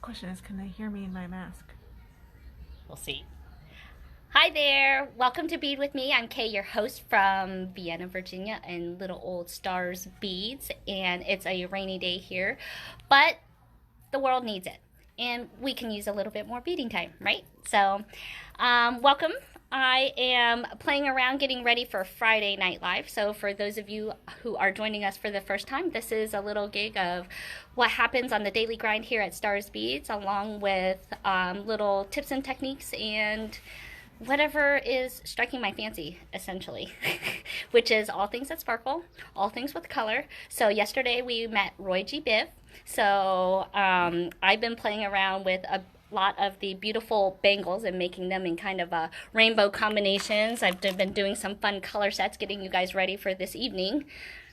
question is, can they hear me in my mask? We'll see. Hi there. Welcome to Bead with me. I'm Kay, your host from Vienna, Virginia, and Little Old Stars Beads. And it's a rainy day here, but the world needs it. And we can use a little bit more beading time, right? So, welcome. I am playing around getting ready for Friday Night Live. So for those of you who are joining us for the first time, this is a little gig of what happens on the daily grind here at Stars Beads, along with little tips and techniques and whatever is striking my fancy, essentially, which is all things that sparkle, all things with color. So yesterday we met Roy G. Biv. So I've been playing around with a lot of the beautiful bangles and making them in kind of rainbow combinations. I've been doing some fun color sets, getting you guys ready for this evening,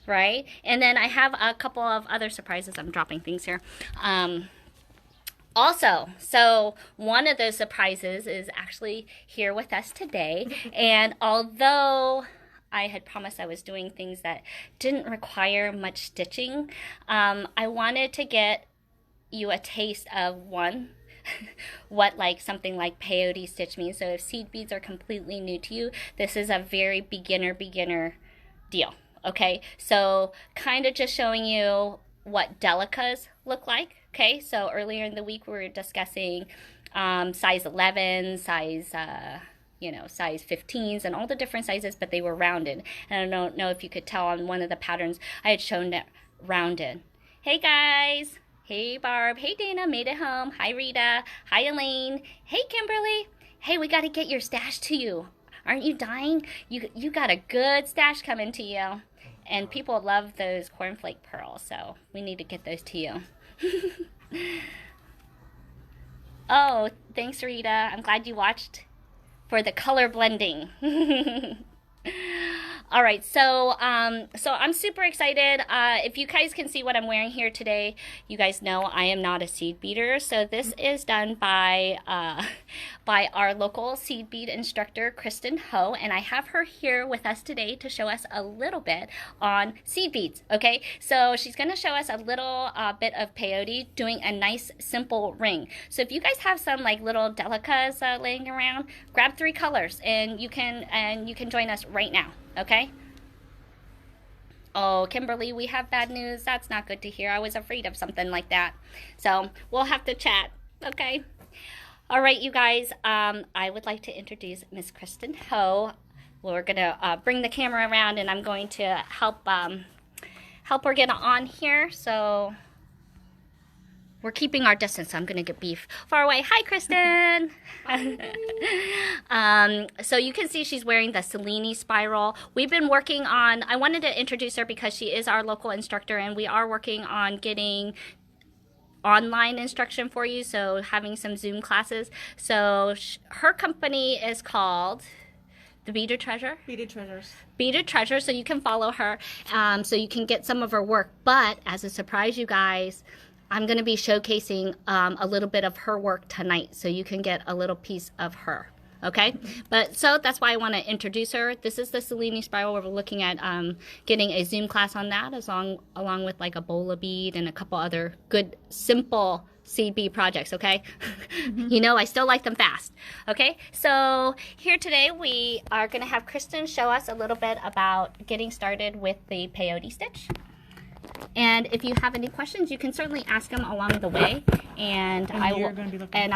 right? And then I have a couple of other surprises. I'm dropping things here. Also, so one of those surprises is actually here with us today. And although I had promised I was doing things that didn't require much stitching, I wanted to get you a taste of what like something like Peyote Stitch means. So if seed beads are completely new to you, this is a very beginner deal. Okay, so kind of just showing you what delicas look like. Okay, so earlier in the week we were discussing size 11, size size 15s and all the different sizes, but they were rounded. And I don't know if you could tell on one of the patterns I had shown it rounded. Hey guys! Hey Barb, hey Dana, made it home. Hi Rita, hi Elaine, hey Kimberly. Hey, we got to get your stash to you. Aren't you dying? You got a good stash coming to you. And people love those cornflake pearls, so we need to get those to you. Oh, thanks Rita. I'm glad you watched for the color blending. All right, so I'm super excited. If you guys can see what I'm wearing here today, you guys know I am not a seed beater. So this is done by our local seed bead instructor, Kristen Ho, and I have her here with us today to show us a little bit on seed beads. Okay, so she's going to show us a little bit of peyote, doing a nice simple ring. So if you guys have some like little delicas laying around, grab 3 colors, and you can join us right now. Okay? Oh, Kimberly, we have bad news. That's not good to hear. I was afraid of something like that. So we'll have to chat. Okay? All right, you guys. I would like to introduce Miss Kristen Ho. We're going to bring the camera around, and I'm going to help her get on here. So we're keeping our distance, so I'm going to get beef far away. Hi, Kristen. So you can see she's wearing the Cellini Spiral. We've been working on, I wanted to introduce her because she is our local instructor, and we are working on getting online instruction for you, so having some Zoom classes. So her company is called the Beaded Treasure? Beaded Treasures. Beaded Treasure, so you can follow her, so you can get some of her work. But as a surprise, you guys, I'm going to be showcasing a little bit of her work tonight, so you can get a little piece of her. Okay, but so that's why I want to introduce her. This is the Cellini Spiral. We're looking at getting a Zoom class on that, along with like a bola bead and a couple other good simple seed bead projects. Okay, you know I still like them fast. Okay, so here today we are going to have Kristen show us a little bit about getting started with the Peyote Stitch. And if you have any questions, you can certainly ask them along the way, and I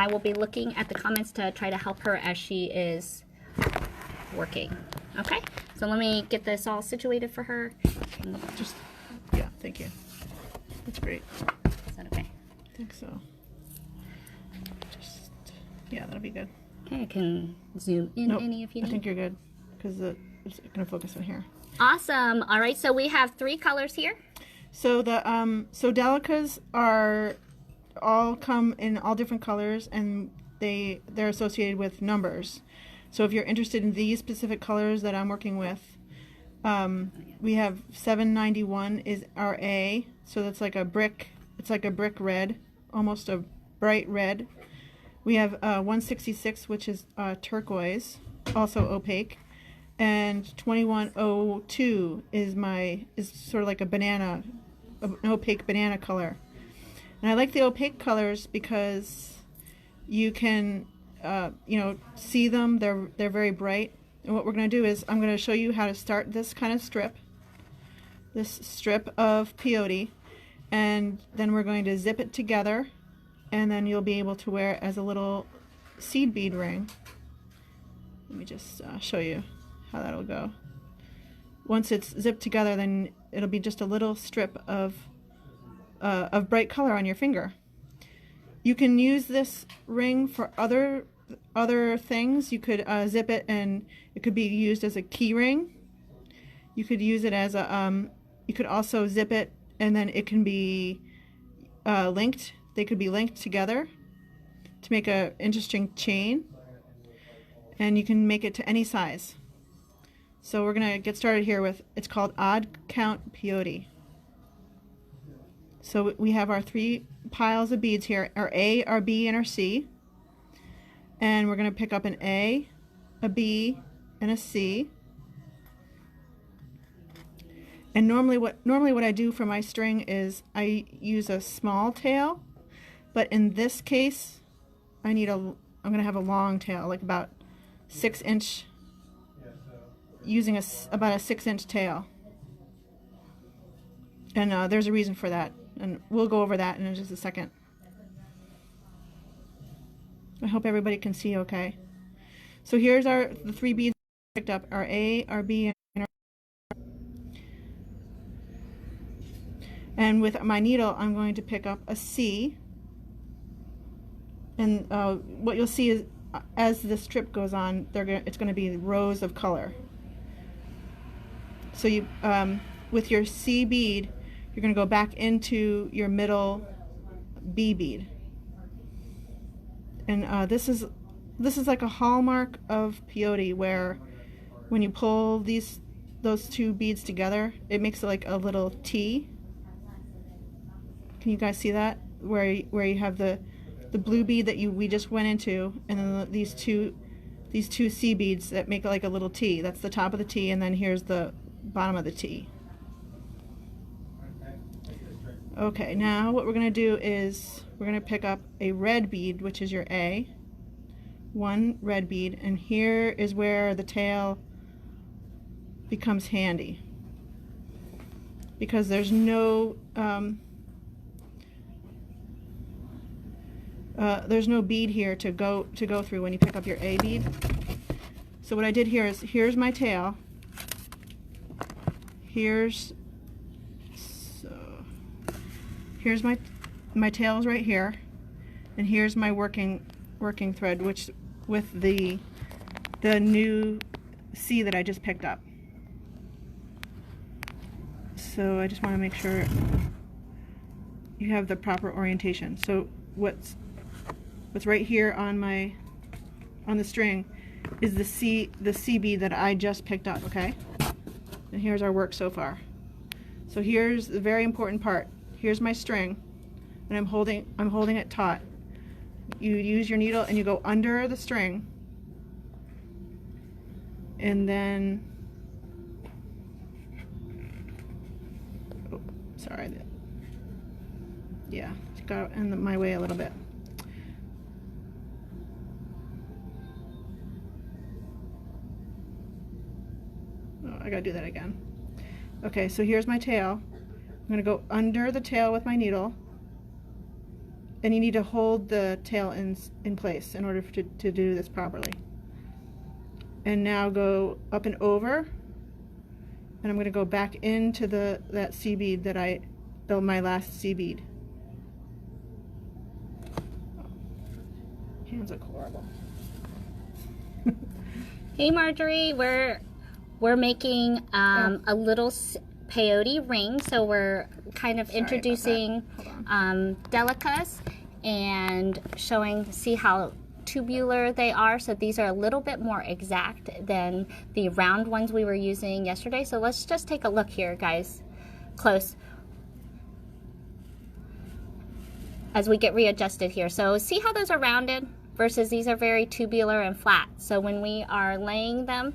will be looking at the comments to try to help her as she is working. Okay, so let me get this all situated for her. Yeah, thank you. That's great. Is that okay? I think so. Yeah, that'll be good. Okay, I can zoom in any if you need. I think you're good because it's going to focus in here. Awesome. All right, so we have 3 colors here. So the delicas are all come in all different colors, and they're associated with numbers. So if you're interested in these specific colors that I'm working with, we have 791 is our A. So that's like a brick. It's like a brick red, almost a bright red. We have 166, which is turquoise, also opaque. And 2102 is sort of like an opaque banana color. And I like the opaque colors because you can, see them. They're very bright. And what we're going to do is I'm going to show you how to start this kind of strip, this strip of peyote, and then we're going to zip it together, and then you'll be able to wear it as a little seed bead ring. Let me just show you how that'll go. Once it's zipped together, then it'll be just a little strip of bright color on your finger. You can use this ring for other things. You could zip it and it could be used as a key ring. You could use it as a you could also zip it and then it can be linked. They could be linked together to make an interesting chain, and you can make it to any size. So we're gonna get started here with, it's called Odd Count Peyote. So we have our 3 piles of beads here, our A, our B, and our C. And we're going to pick up an A, a B, and a C. And normally what I do for my string is I use a small tail, but in this case I'm going to have a long tail, like about 6-inch, using about a 6-inch tail. And there's a reason for that. And we'll go over that in just a second. I hope everybody can see okay. So here's the 3 beads we picked up, our A, our B, and our... And with my needle, I'm going to pick up a C. And what you'll see is, as the strip goes on, it's going to be rows of color. So you, with your C bead, you're going to go back into your middle B bead, and this is like a hallmark of peyote, where when you pull those 2 beads together, it makes it like a little T. Can you guys see that? Where you have the blue bead that we just went into, and then these two C beads that make it like a little T. That's the top of the T, and then here's the bottom of the T. Okay, now what we're going to do is we're going to pick up a red bead, which is your A, 1 red bead, and here is where the tail becomes handy, because there's no bead here to go through when you pick up your A bead. So what I did here is, here's my tail, here's my tail is right here, and here's my working thread, which with the new C that I just picked up. So I just want to make sure you have the proper orientation. So what's right here on the string is the C bead that I just picked up, okay? And here's our work so far. So here's the very important part. Here's my string, and I'm holding it taut. You use your needle and you go under the string, and then, oh, sorry, yeah, it got in my way a little bit. Oh, I gotta do that again. Okay, so here's my tail. I'm going to go under the tail with my needle, and you need to hold the tail in place in order to do this properly. And now go up and over, and I'm going to go back into that C bead that I built, my last C bead. Hands look horrible. Hey Marjorie, we're making a little peyote ring, so we're kind of introducing delicas and see how tubular they are. So these are a little bit more exact than the round ones we were using yesterday. So let's just take a look here, guys, close, as we get readjusted here. So see how those are rounded versus these are very tubular and flat. So when we are laying them,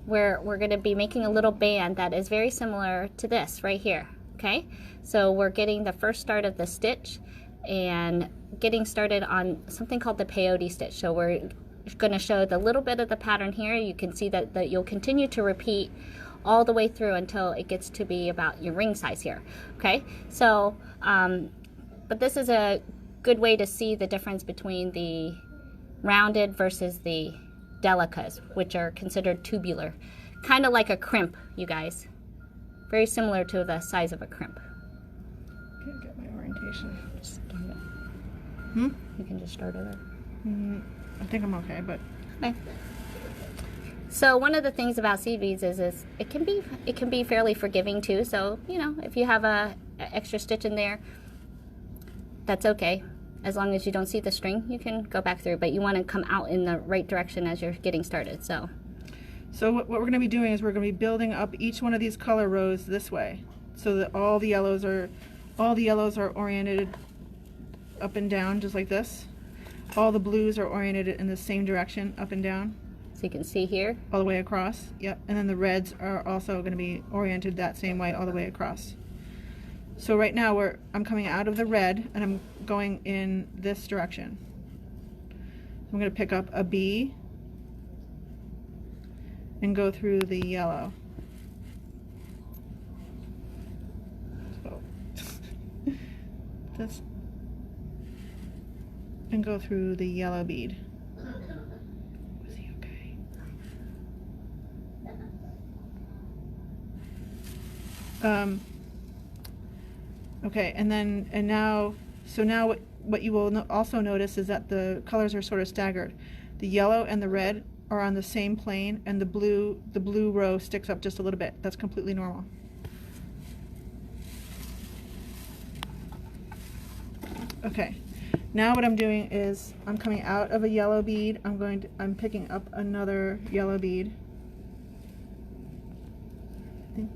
we're going to be making a little band that is very similar to this right here. Okay, so we're getting the first start of the stitch, and getting started on something called the peyote stitch. So we're going to show the little bit of the pattern here. You can see that you'll continue to repeat all the way through until it gets to be about your ring size here. Okay, so but this is a good way to see the difference between the rounded versus the delicas, which are considered tubular, kind of like a crimp, you guys. Very similar to the size of a crimp. Can't get my orientation. Just start it. You can just start it there. I think I'm okay, but okay. So one of the things about seed beads is it can be fairly forgiving too. So you know, if you have a extra stitch in there, that's okay. As long as you don't see the string, you can go back through, but you want to come out in the right direction as you're getting started. So what we're going to be doing is we're going to be building up each one of these color rows this way, so that all the yellows are oriented up and down, just like this. All the blues are oriented in the same direction, up and down. So you can see here. All the way across, yep. And then the reds are also going to be oriented that same way all the way across. So right now I'm coming out of the red and I'm going in this direction. I'm going to pick up a B and go through the yellow. So this, and go through the yellow bead. Is he okay? Okay, and now what you will also notice is that the colors are sort of staggered. The yellow and the red are on the same plane, and the blue row sticks up just a little bit. That's completely normal. Okay, now what I'm doing is I'm coming out of a yellow bead. I'm picking up another yellow bead. I think.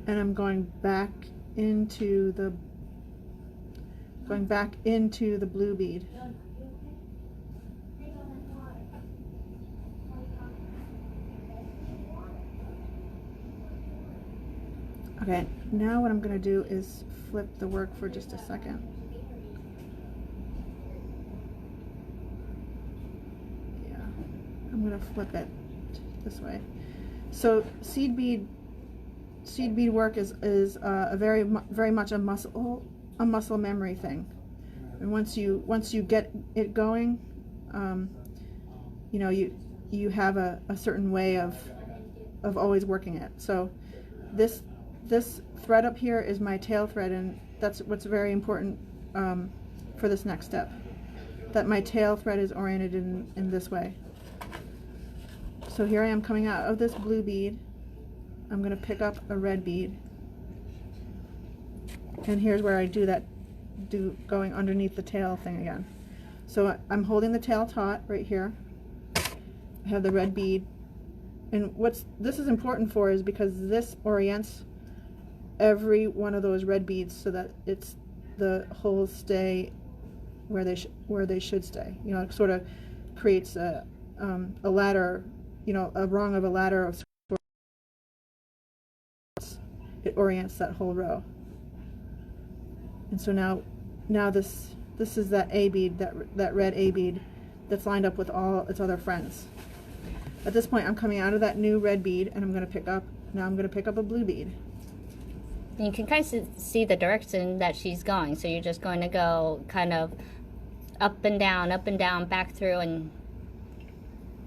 And I'm going back into the blue bead. Okay, now what I'm going to do is flip the work for just a second. Yeah, I'm going to flip it this way. So seed bead work is a very much a muscle memory thing, and once you get it going, you know, you have a certain way of always working it. So this thread up here is my tail thread, and that's what's very important for this next step, that my tail thread is oriented in this way. So here I am coming out of this blue bead. I'm going to pick up a red bead, and here's where I do going underneath the tail thing again. So I'm holding the tail taut right here. I have the red bead, and this is important for is because this orients every one of those red beads so that the holes stay where they should stay. You know, it sort of creates a ladder, you know, a rung of a ladder of. It orients that whole row. And so now this is that A bead, that red A bead that's lined up with all its other friends. At this point I'm coming out of that new red bead, and I'm going to pick up a blue bead. And you can kind of see the direction that she's going, so you're just going to go kind of up and down, back through and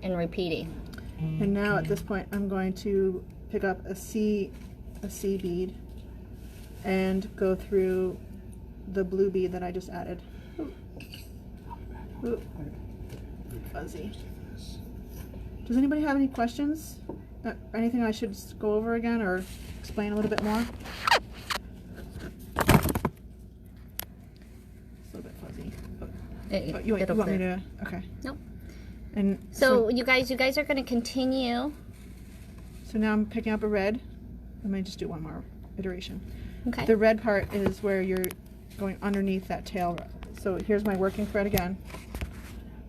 repeating. And now at this point I'm going to pick up a C bead and go through the blue bead that I just added. Ooh. Fuzzy. Does anybody have any questions? Anything I should go over again or explain a little bit more? It's a little bit fuzzy. You want me to? Okay. Nope. And so you guys are going to continue. So now I'm picking up a red. Let me just do one more iteration. Okay. The red part is where you're going underneath that tail. So here's my working thread again.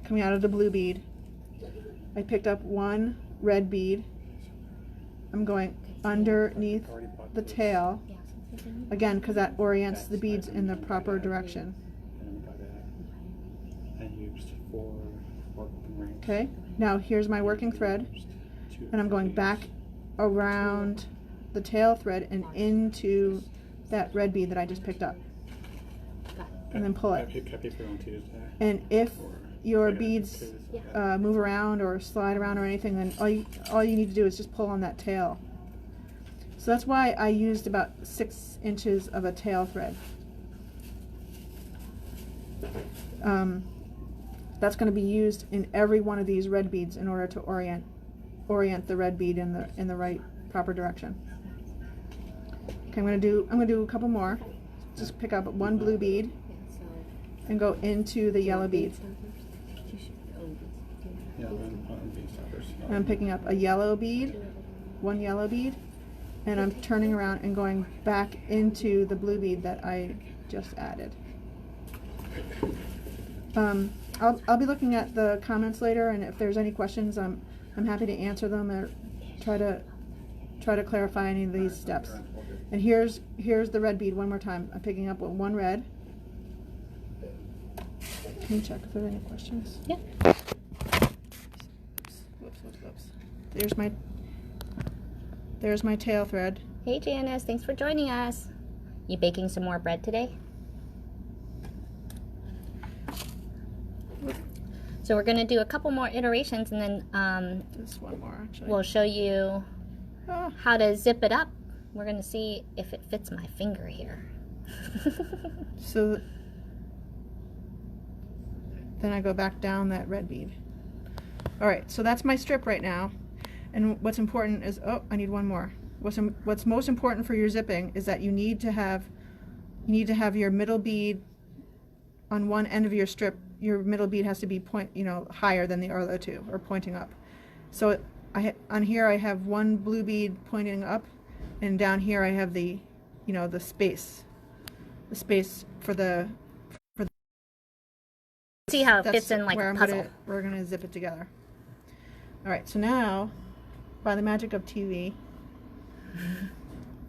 Coming out of the blue bead. I picked up one red bead. I'm going underneath the tail, again, because that orients the beads in the proper direction. Okay, now here's my working thread, and I'm going back around the tail thread and into that red bead that I just picked up, and then pull it. And if your beads move around or slide around or anything, then all you need to do is just pull on that tail. So that's why I used about 6 inches of a tail thread. That's going to be used in every one of these red beads in order to orient the red bead in the right proper direction. Okay, I'm going to do a couple more. Just pick up one blue bead and go into the yellow bead. And I'm picking up a yellow bead, one yellow bead, and I'm turning around and going back into the blue bead that I just added. I'll be looking at the comments later, and if there's any questions, I'm happy to answer them or try to clarify any of these steps. And here's the red bead one more time. I'm picking up one red. Can you check if there's any questions? Yeah. Whoops. There's my tail thread. Hey Janice, thanks for joining us. You baking some more bread today? So we're going to do a couple more iterations, and then Just one more, actually. we'll show you how to zip it up. We're going to see if it fits my finger here. So then I go back down that red bead. All right, so that's my strip right now. And what's important is, I need one more. What's most important for your zipping is that you need to have your middle bead on one end of your strip. Your middle bead has to be higher than the other two, or pointing up. So on here I have one blue bead pointing up, and down here I have the space for the. See how it fits in like a puzzle. We're gonna zip it together. All right, so now, by the magic of TV,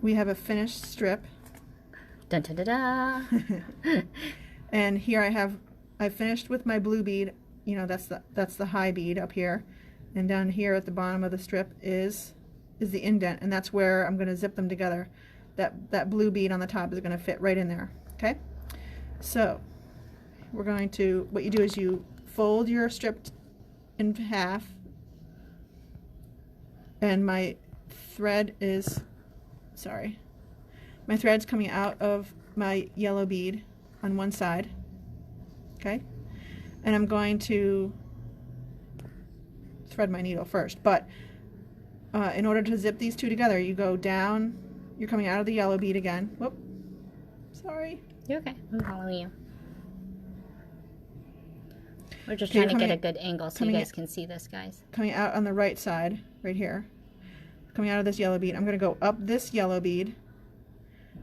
we have a finished strip. Dun dun da da. And here I finished with my blue bead. That's the high bead up here, and down here at the bottom of the strip is the indent, and that's where I'm going to zip them together. That blue bead on the top is going to fit right in there. Okay, so what you do is you fold your strip in half, and my thread's coming out of my yellow bead on one side. Okay, and I'm going to thread my needle first, but in order to zip these two together, you go down. You're coming out of the yellow bead again. Whoop, sorry. You're okay, I'm following you. We're just trying to get a good angle so you guys can see this, guys. Coming out on the right side, right here. Coming out of this yellow bead, I'm going to go up this yellow bead.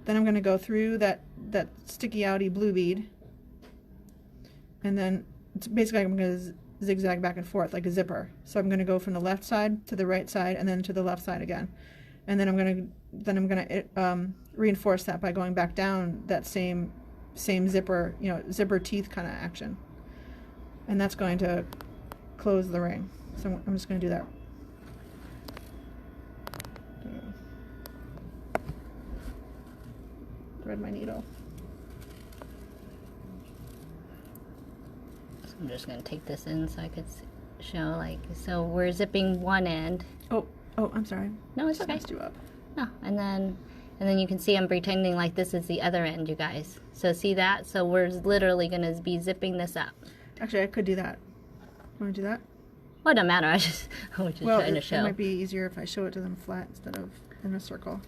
Then I'm going to go through that sticky outy blue bead. And then it's basically I'm going to zigzag back and forth like a zipper. So I'm going to go from the left side to the right side and then to the left side again. And then I'm going to reinforce that by going back down that same zipper, zipper teeth kind of action. And that's going to close the ring. So I'm just going to do that. Thread my needle. So I'm just going to take this in so I could show, so we're zipping one end. Oh, I'm sorry. No, it's okay. Messed you up. No, and then you can see I'm pretending like this is the other end, you guys. So see that? So we're literally going to be zipping this up. Actually, I could do that. You want to do that? Well, it doesn't matter. I was just trying to show. It might be easier if I show it to them flat instead of in a circle.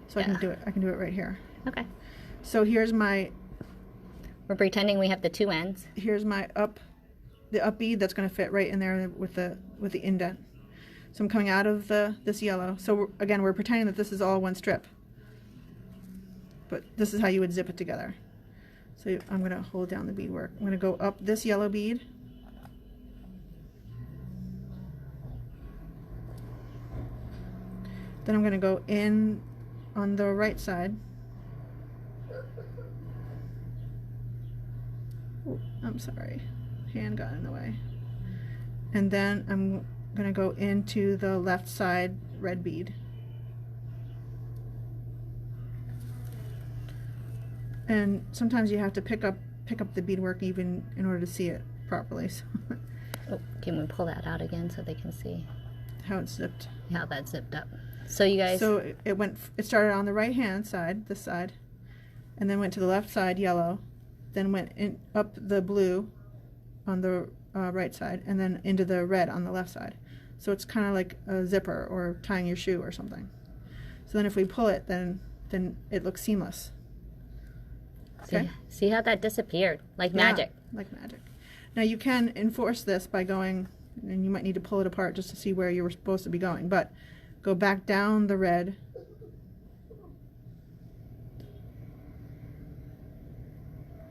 So yeah. I can do it right here. Okay. So here's my. We're pretending we have the two ends. Here's my up bead that's going to fit right in there with the indent. So I'm coming out of this yellow. So again, we're pretending that this is all one strip. But this is how you would zip it together. So I'm going to hold down the beadwork. I'm going to go up this yellow bead. Then I'm going to go in on the right side. Ooh, I'm sorry, hand got in the way. And then I'm going to go into the left side red bead. And sometimes you have to pick up the beadwork even in order to see it properly. So Oh, can we pull that out again so they can see how it's zipped. how that's zipped up? So you guys. So it started on the right hand side, this side, and then went to the left side, yellow, then went up the blue on the right side, and then into the red on the left side. So it's kind of like a zipper or tying your shoe or something. So then if we pull it, then it looks seamless. Okay. See how that disappeared like magic. Yeah, like magic. Now you can enforce this by going, and you might need to pull it apart just to see where you were supposed to be going, but go back down the red,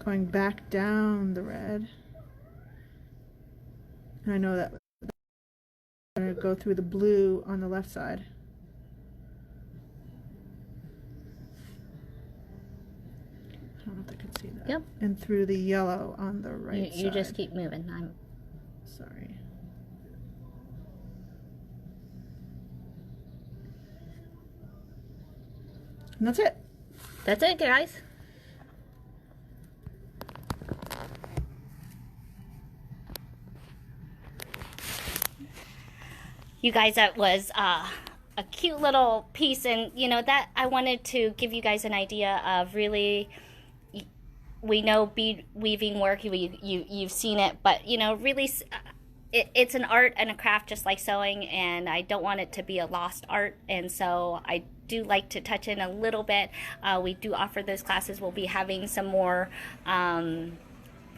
going back down the red, and I know that I'm going to go through the blue on the left side. I don't know if they can see that. Yep. And through the yellow on the right side. You just keep moving. I'm sorry. And that's it. That's it, guys. You guys, that was a cute little piece, and you know that I wanted to give you guys an idea of really. We know bead weaving work. You've seen it, but you know really. It's an art and a craft just like sewing, and I don't want it to be a lost art, and so I do like to touch in a little bit. We do offer those classes. We'll be having some more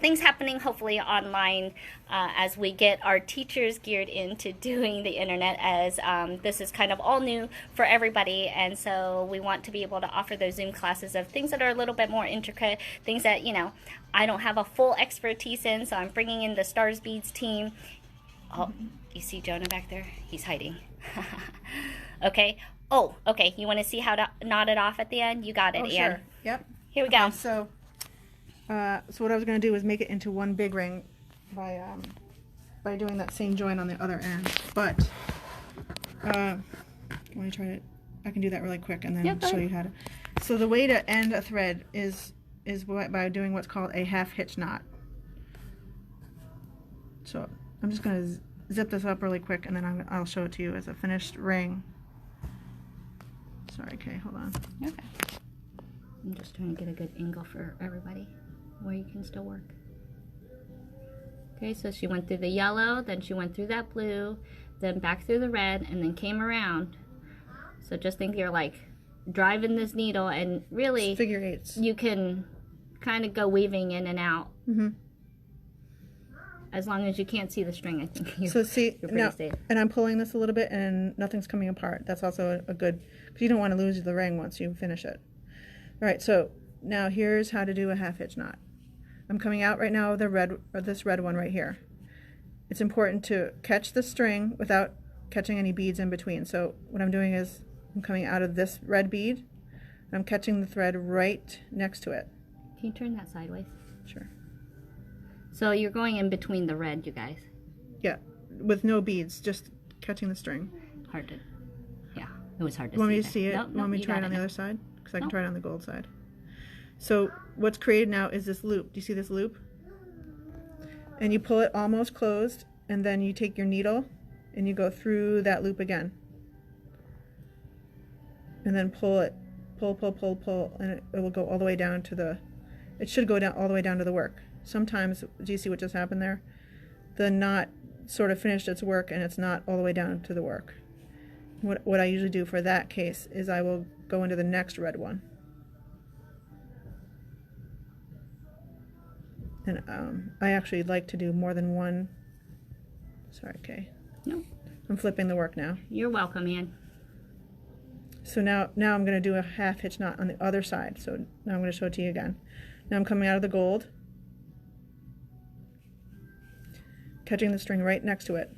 things happening hopefully online as we get our teachers geared into doing the internet, as this is kind of all new for everybody, and so we want to be able to offer those Zoom classes of things that are a little bit more intricate, things that you know I don't have a full expertise in, so I'm bringing in the Stars Beads team. Oh, you see Jonah back there? He's hiding. Okay. Oh, okay. You want to see how to knot it off at the end? You got it, Ann. Sure. Yep. Here we go. So what I was going to do is make it into one big ring by doing that same join on the other end. But let me try it. I can do that really quick and then show you how to. So the way to end a thread is by doing what's called a half-hitch knot. So I'm just going to zip this up really quick, and then I'll show it to you as a finished ring. Sorry, Kay, hold on. Okay. I'm just trying to get a good angle for everybody where you can still work. Okay, so she went through the yellow, then she went through that blue, then back through the red, and then came around. So just think you're like driving this needle, and really figure eights. You can kind of go weaving in and out. Mm-hmm. As long as you can't see the string, I think you're pretty safe. And I'm pulling this a little bit, and nothing's coming apart. That's also a good, because you don't want to lose the ring once you finish it. All right, so now here's how to do a half-hitch knot. I'm coming out right now of the red, or this red one right here. It's important to catch the string without catching any beads in between. So what I'm doing is I'm coming out of this red bead, and I'm catching the thread right next to it. Can you turn that sideways? Sure. So you're going in between the red, you guys. Yeah, with no beads, just catching the string. Hard to, yeah, it was hard to see. Want me to see it? Nope, Want me to try it on the other side? Because I can try it on the gold side. So what's created now is this loop. Do you see this loop? And you pull it almost closed, and then you take your needle and you go through that loop again. And then pull it. Pull, pull, pull, pull, and it will go all the way down to the, it should go down all the way down to the work. Sometimes, do you see what just happened there? The knot sort of finished its work, and it's not all the way down to the work. What I usually do for that case is I will go into the next red one. And I actually like to do more than one. Sorry, Kay. No. I'm flipping the work now. You're welcome, Ann. So now I'm going to do a half-hitch knot on the other side. So now I'm going to show it to you again. Now I'm coming out of the gold, catching the string right next to it.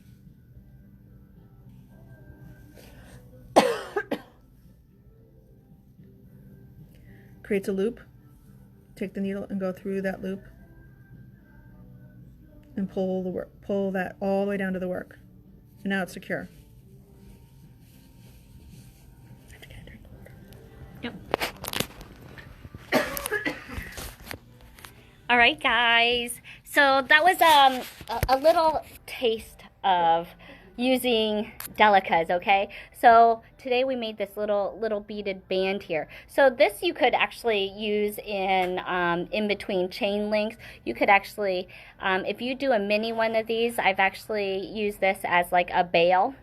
creates a loop. Take the needle and go through that loop and pull that all the way down to the work. And now it's secure. Yep. All right, guys. So that was a little taste of using delicas, okay? So today we made this little beaded band here. So this you could actually use in between chain links. You could actually, if you do a mini one of these, I've actually used this as like a bail.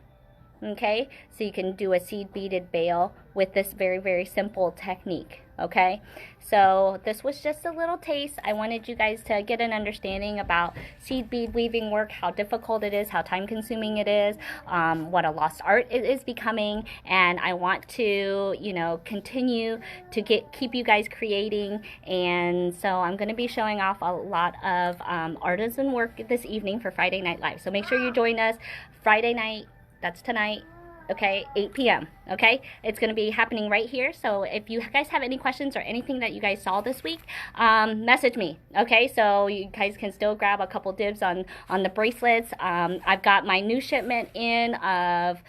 Okay, so you can do a seed beaded bail with this very, very simple technique. Okay, so this was just a little taste. I wanted you guys to get an understanding about seed bead weaving work, how difficult it is, how time consuming it is, what a lost art it is becoming, and I want to, you know, continue to keep you guys creating. And so I'm going to be showing off a lot of artisan work this evening for Friday Night Live. So make sure you join us Friday night. That's tonight, okay, 8 p.m., okay? It's going to be happening right here. So if you guys have any questions or anything that you guys saw this week, message me, okay? So you guys can still grab a couple dibs on the bracelets. I've got my new shipment in of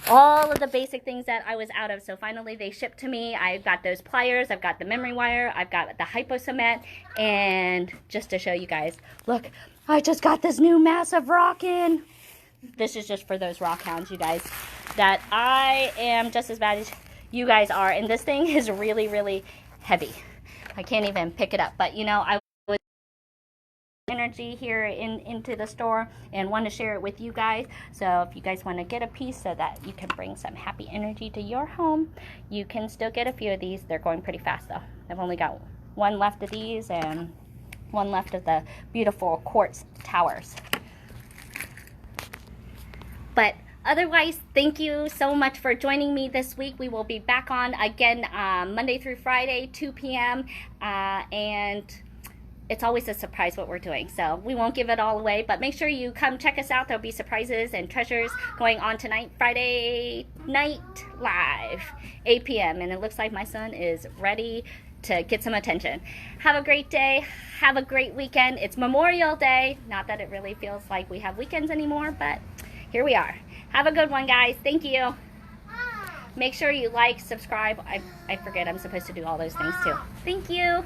all of the basic things that I was out of. So finally they shipped to me. I've got those pliers, I've got the memory wire, I've got the hypo cement, and just to show you guys, look, I just got this new massive rockin'. This is just for those rock hounds, you guys, that I am just as bad as you guys are. And this thing is really, really heavy. I can't even pick it up. But, you know, I was energy here into the store and want to share it with you guys. So if you guys want to get a piece so that you can bring some happy energy to your home, you can still get a few of these. They're going pretty fast, though. I've only got one left of these and one left of the beautiful quartz towers. But otherwise, thank you so much for joining me this week. We will be back on again Monday through Friday, 2 p.m. And it's always a surprise what we're doing. So we won't give it all away, but make sure you come check us out. There'll be surprises and treasures going on tonight, Friday Night Live, 8 p.m. And it looks like my son is ready to get some attention. Have a great day. Have a great weekend. It's Memorial Day. Not that it really feels like we have weekends anymore, but here we are. Have a good one, guys. Thank you. Make sure you like, subscribe. I forget I'm supposed to do all those things too. Thank you.